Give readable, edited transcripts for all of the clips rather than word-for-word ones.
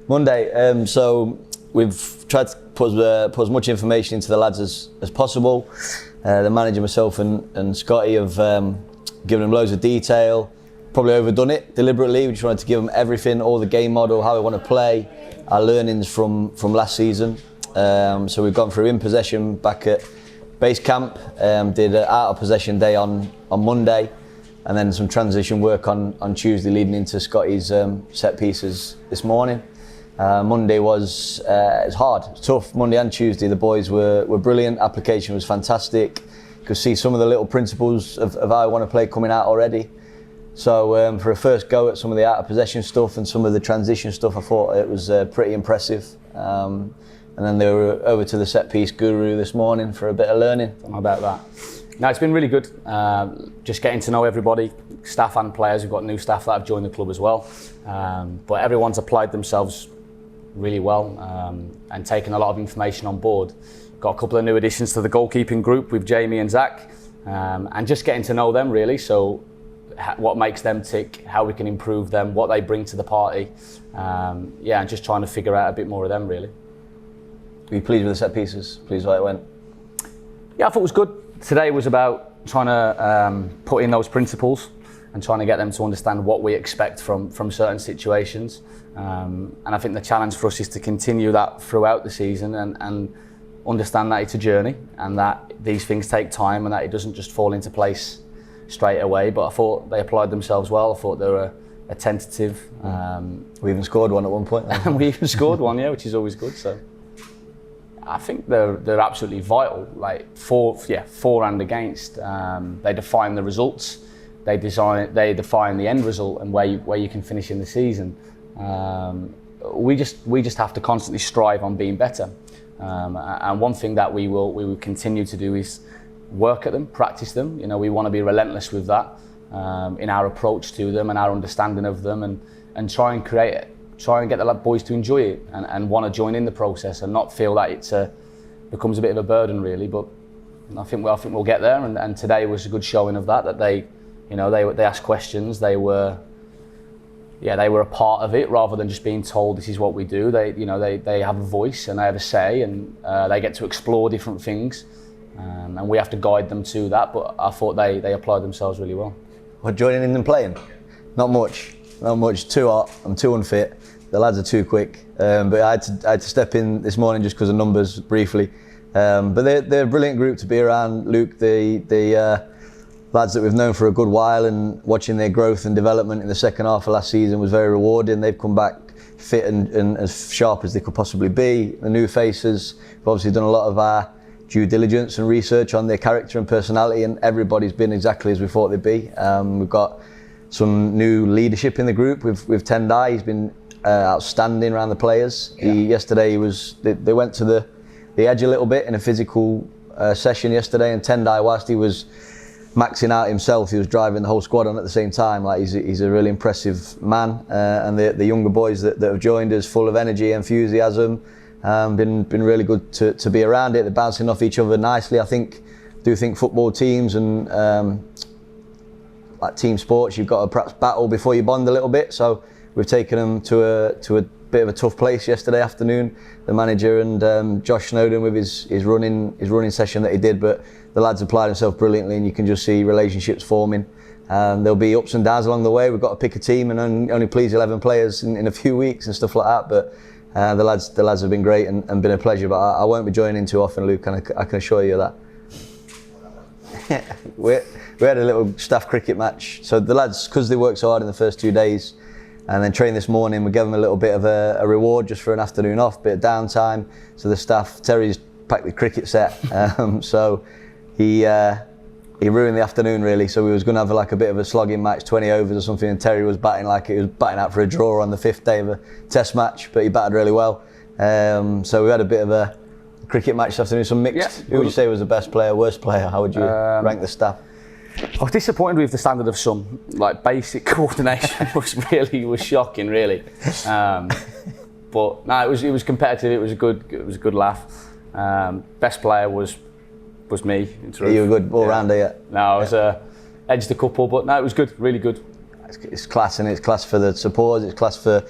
Monday. So we've tried to put as much information into the lads as possible. The manager, myself and Scotty have given them loads of detail. Probably overdone it deliberately. We just wanted to give them everything, all the game model, how we want to play, our learnings from last season. So we've gone through in possession back at base camp, did an out of possession day on Monday, and then some transition work on Tuesday leading into Scotty's set pieces this morning. Monday was it's hard, it's tough. Monday and Tuesday the boys were brilliant. Application was fantastic. You could see some of the little principles of how I want to play coming out already. So for a first go at some of the out of possession stuff and some of the transition stuff, I thought it was pretty impressive. And then they were over to the set piece guru this morning for a bit of learning. How about that? No, it's been really good. Just getting to know everybody, staff and players. We've got new staff that have joined the club as well. But everyone's applied themselves really well and taken a lot of information on board. Got a couple of new additions to the goalkeeping group with Jamie and Zach, and just getting to know them really. So what makes them tick, how we can improve them, what they bring to the party. And just trying to figure out a bit more of them really. Were you pleased with the set pieces? Pleased how it went? Yeah, I thought it was good. Today was about trying to put in those principles and trying to get them to understand what we expect from certain situations. And I think the challenge for us is to continue that throughout the season and understand that it's a journey and that these things take time and that it doesn't just fall into place straight away. But I thought they applied themselves well. I thought they were attentive. We even scored one at one point. And we even scored one, yeah, which is always good. So I think they're absolutely vital. Like for and against, they define the results. They define the end result and where you can finish in the season. We just have to constantly strive on being better. And one thing that we will continue to do is work at them, practice them. You know, we want to be relentless with that in our approach to them and our understanding of them, and try and create it. Try and get the boys to enjoy it and want to join in the process and not feel that it becomes a bit of a burden really. But I think we'll get there. And today was a good showing of that. That they asked questions. They were a part of it rather than just being told this is what we do. They have a voice and they have a say and they get to explore different things. And we have to guide them to that. But I thought they applied themselves really well. What, joining in and playing? Not much. Too hot. I'm too unfit. The lads are too quick. But I had to step in this morning just because of numbers briefly. But they're a brilliant group to be around. Luke, the lads that we've known for a good while, and watching their growth and development in the second half of last season was very rewarding. They've come back fit and as sharp as they could possibly be. The new faces, we've obviously done a lot of our due diligence and research on their character and personality, and everybody's been exactly as we thought they'd be. We've got some new leadership in the group with Tendai. He's been outstanding around the players. Yeah. Yesterday they went to the edge a little bit in a physical session yesterday, and Tendai, whilst he was maxing out himself, he was driving the whole squad on at the same time. Like he's a really impressive man, and the younger boys that have joined us, full of energy, enthusiasm, been really good to be around it. They're bouncing off each other nicely. I do think football teams and like team sports, you've got to perhaps battle before you bond a little bit. So we've taken them to a bit of a tough place yesterday afternoon. The manager and Josh Snowden with his running session that he did, but the lads applied themselves brilliantly, and you can just see relationships forming. There'll be ups and downs along the way. We've got to pick a team and only please 11 players in a few weeks and stuff like that. But the lads have been great and been a pleasure. But I won't be joining too often, Luke, and I can assure you that. We had a little staff cricket match. So the lads, because they worked so hard in the first 2 days and then trained this morning, we gave them a little bit of a reward just for an afternoon off, bit of downtime. So the staff, Terry's packed the cricket set. So he ruined the afternoon really. So we was going to have like a bit of a slogging match, 20 overs or something, and Terry was batting out for a draw on the 5th day of a test match, but he batted really well. So we had a bit of a cricket match this afternoon, some mixed. Who would you say was the best player, worst player? How would you rank the staff? I was disappointed with the standard of some. Like basic coordination was shocking, really. But no, it was competitive. It was a good laugh. Best player was me. You were a good all-rounder, yeah? No, I was edged a couple, but no, it was good, really good. It's class, and it's class for the supporters. It's class for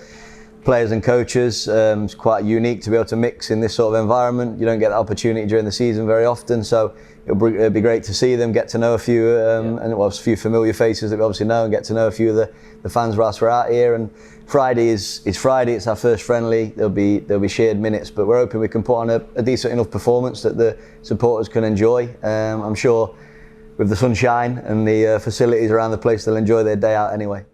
players and coaches. It's quite unique to be able to mix in this sort of environment. You don't get that opportunity during the season very often, so it'll be great to see them, get to know a few, and well, a few familiar faces that we obviously know, and get to know a few of the fans whilst we're out here. And Friday is Friday. It's our first friendly. There'll be shared minutes, but we're hoping we can put on a decent enough performance that the supporters can enjoy. I'm sure with the sunshine and the facilities around the place, they'll enjoy their day out anyway.